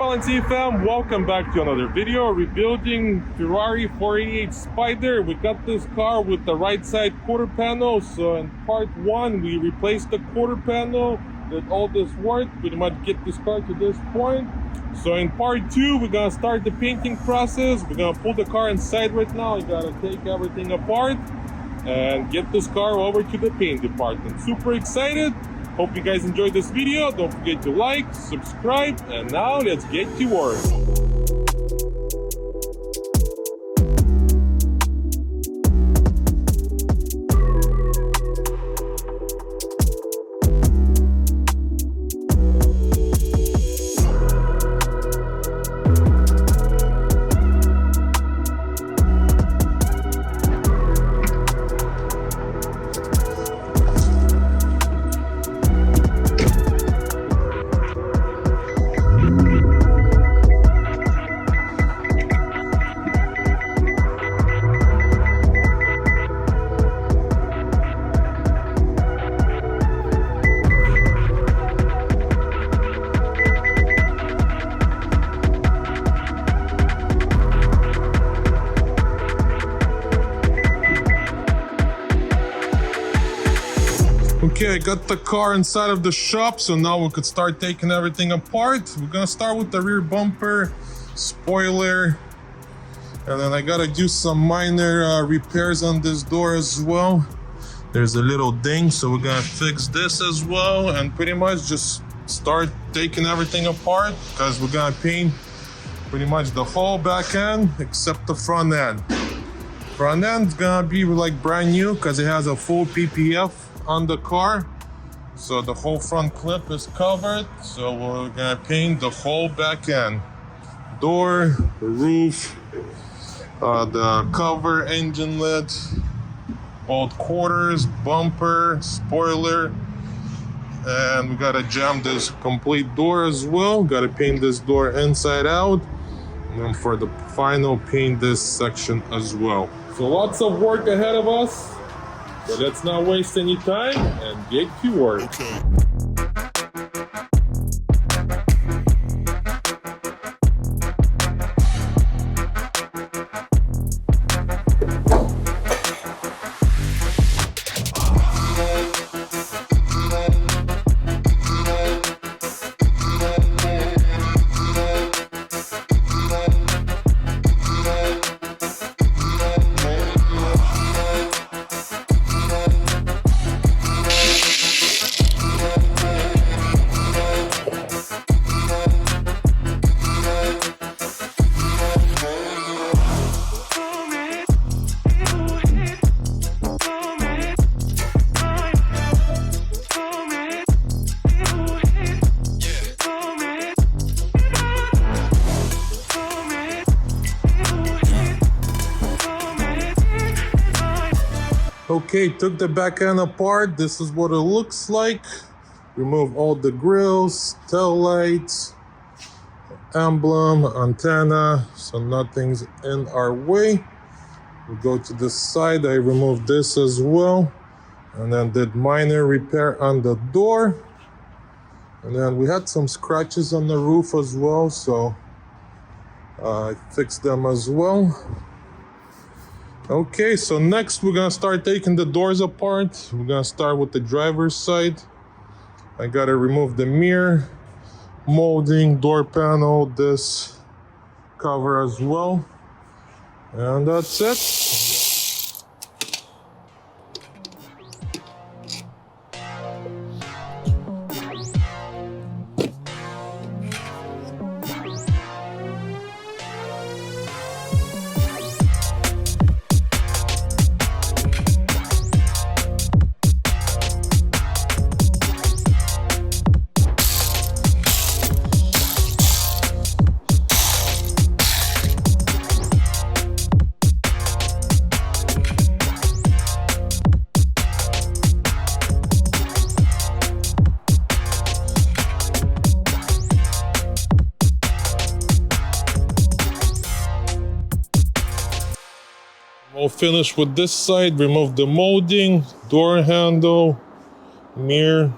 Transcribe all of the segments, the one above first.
LNC Fam? Welcome back to another video. Rebuilding Ferrari 488 Spider. We got this car with the right side quarter panel. So in part one, we replaced the quarter panel, did all this work, pretty much get this car to this point. So in part two, we're gonna start the painting process. We're gonna pull the car inside right now. You gotta take everything apart and get this car over to the paint department. Super excited. Hope you guys enjoyed this video. Don't forget to like, subscribe, and now let's get to work. Okay, I got the car inside of the shop, so now we could start taking everything apart. We're gonna start with the rear bumper, spoiler, and then I gotta do some minor repairs on this door as well. There's a little ding, so we're gonna fix this as well, and pretty much just start taking everything apart because we're gonna paint pretty much the whole back end except the front end. Front end's gonna be like brand new because it has a full PPF on the car, so the whole front clip is covered. So we're gonna paint the whole back end, door, the roof, the cover, engine lid, both quarters, bumper, spoiler, and we gotta jam this complete door as well. Gotta paint this door inside out, and then for the final, paint this section as well. So lots of work ahead of us. So let's not waste any time and get to work. Okay. Okay, took the back end apart. This is what it looks like. Remove all the grills, tail lights, emblem, antenna, so nothing's in our way. We go to the side. I removed this as well, and then did minor repair on the door. And then we had some scratches on the roof as well, so I fixed them as well. Okay, so next we're gonna start taking the doors apart. We're gonna start with the driver's side. I gotta remove the mirror, molding, door panel, this cover as well. And that's it. We'll finish with this side, remove the molding, door handle, mirror,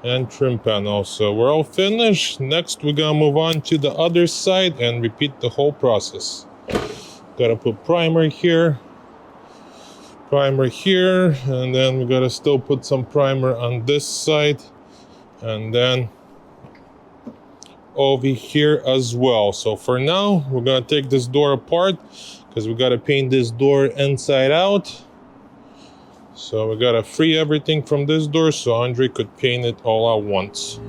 and trim panel. So we're all finished. Next, we're gonna move on to the other side and repeat the whole process. Gotta put primer here, and then we gotta still put some primer on this side, and then over here as well. So for now, we're gonna take this door apart because we gotta paint this door inside out. So we gotta free everything from this door so Andre could paint it all at once.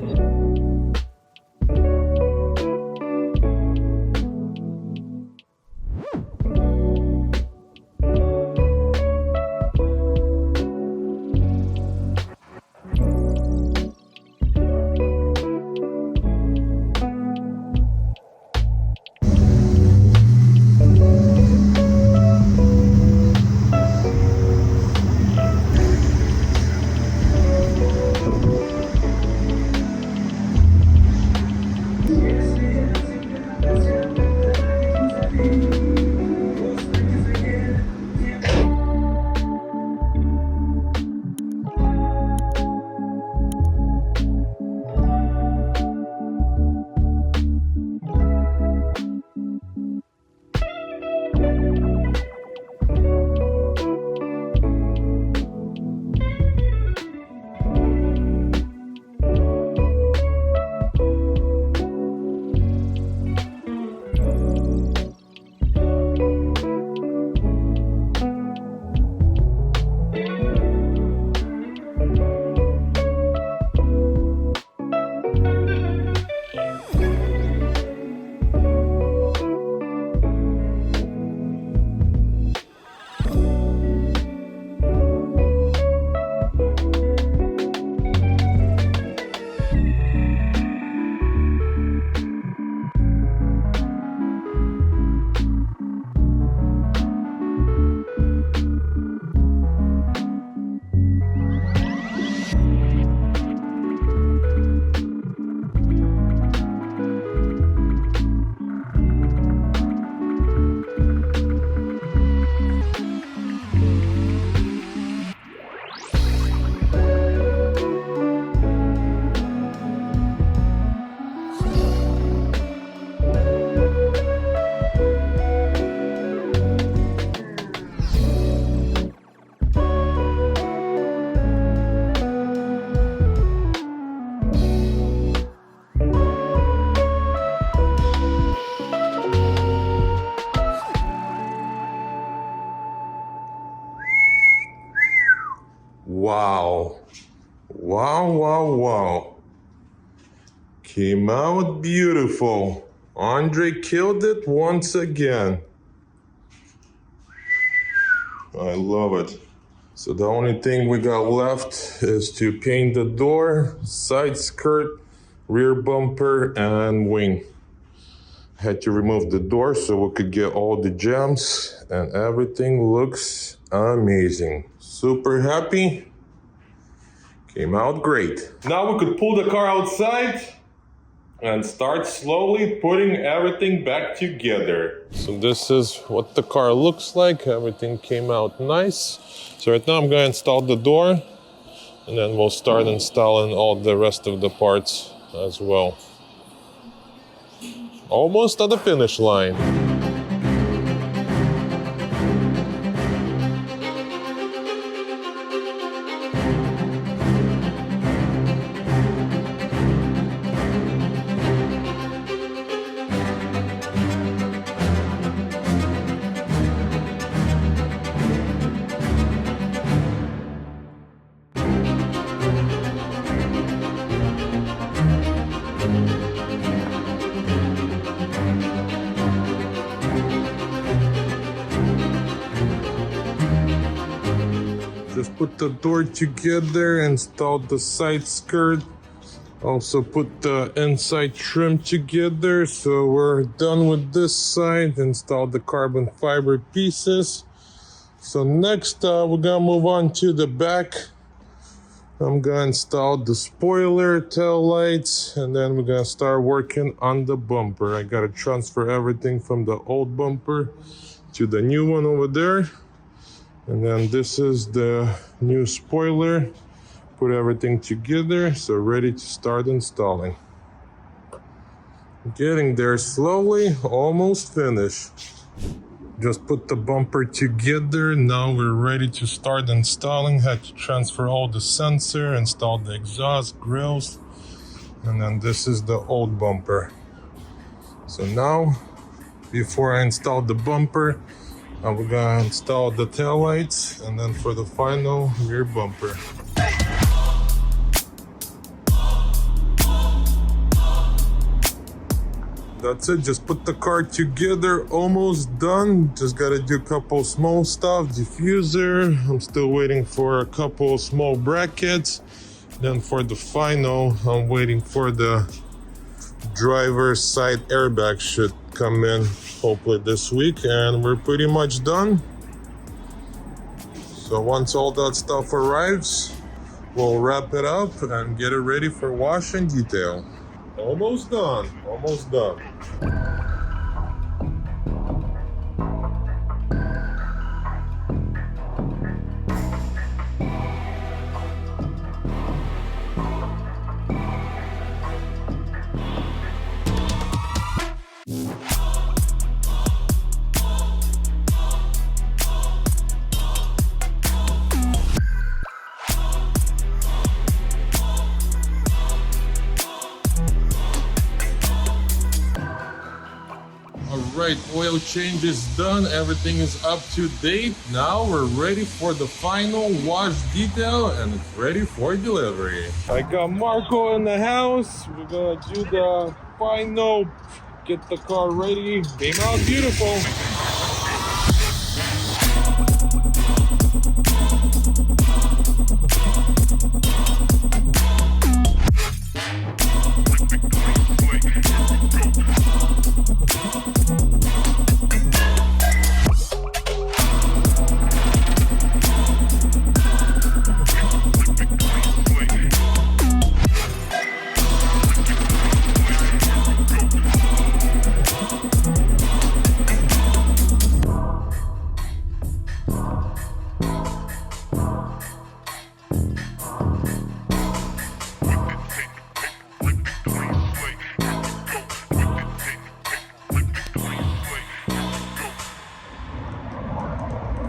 Wow. Wow. Came out beautiful. Andre killed it once again. I love it. So the only thing we got left is to paint the door, side skirt, rear bumper, and wing. Had to remove the door so we could get all the jams, and everything looks amazing. Super happy. Came out great. Now we could pull the car outside and start slowly putting everything back together. So this is what the car looks like. Everything came out nice. So right now I'm gonna install the door, and then we'll start installing all the rest of the parts as well. Almost at the finish line. Just put the door together, installed the side skirt, also put the inside trim together. So we're done with this side, installed the carbon fiber pieces. So next we're gonna move on to the back. I'm gonna install the spoiler, tail lights, and then we're gonna start working on the bumper. I gotta transfer everything from the old bumper to the new one over there. And then this is the new spoiler. put everything together, so ready to start installing. Getting there slowly, almost finished. Just put the bumper together. Now we're ready to start installing. Had to transfer all the sensor, install the exhaust, grills, and then this is the old bumper. So now, before I install the bumper, we're gonna install the tail lights, and then for the final rear bumper. That's it, just put the car together, almost done. Just gotta do a couple small stuff, diffuser. I'm still waiting for a couple small brackets. Then for the final, I'm waiting for the driver's side airbag should come in hopefully this week, and we're pretty much done. So once all that stuff arrives, we'll wrap it up and get it ready for wash and detail. Almost done, almost done. Alright, oil change is done, everything is up to date. Now we're ready for the final wash detail, and it's ready for delivery. I got Marco in the house. We're gonna do the final, get the car ready. Came out beautiful.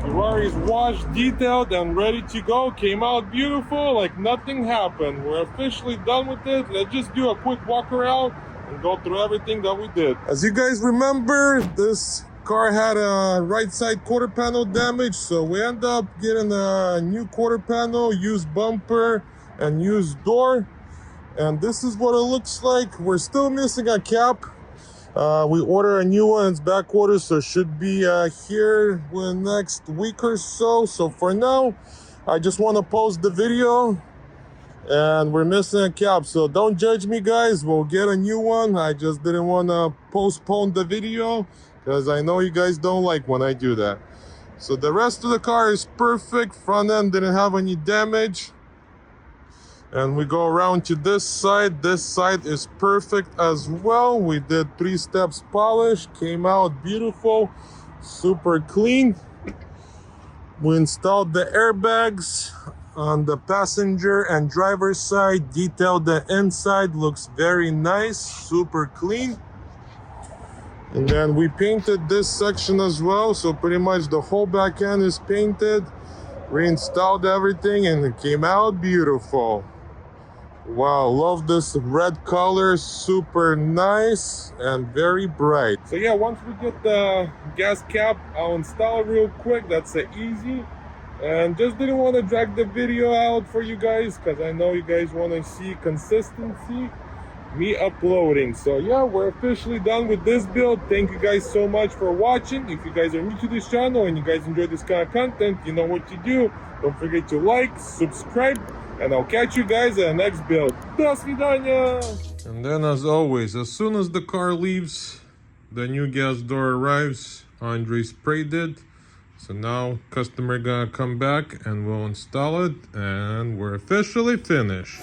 Ferrari's washed, detailed, and ready to go. Came out beautiful, like nothing happened. We're officially done with it. Let's just do a quick walk around and go through everything that we did. As you guys remember, this car had a right side quarter panel damage, so we end up getting a new quarter panel, used bumper, and used door. And this is what it looks like. We're still missing a cap. We order a new one, it's back ordered, so it should be here within the next week or so. So for now, I just want to post the video, and we're missing a cap, so don't judge me, guys. We'll get a new one. I just didn't want to postpone the video because I know you guys don't like when I do that. So the rest of the car is perfect. Front end didn't have any damage. And we go around to this side. This side is perfect as well. We did 3 steps polish, came out beautiful, super clean. We installed the airbags on the passenger and driver's side, detailed the inside, looks very nice, super clean. And then we painted this section as well, so pretty much the whole back end is painted. Reinstalled everything and it came out beautiful. Wow, love this red color, super nice and very bright. So yeah, once we get the gas cap, I'll install it real quick. That's easy. And just didn't want to drag the video out for you guys because I know you guys want to see consistency, me uploading. So yeah, we're officially done with this build. Thank you guys so much for watching. If you guys are new to this channel and you guys enjoy this kind of content, you know what to do. Don't forget to like, subscribe, and I'll catch you guys in the next build. До свидания! And then as always, as soon as the car leaves, the new gas door arrives. Andre sprayed it. So now customer gonna come back and we'll install it, and we're officially finished.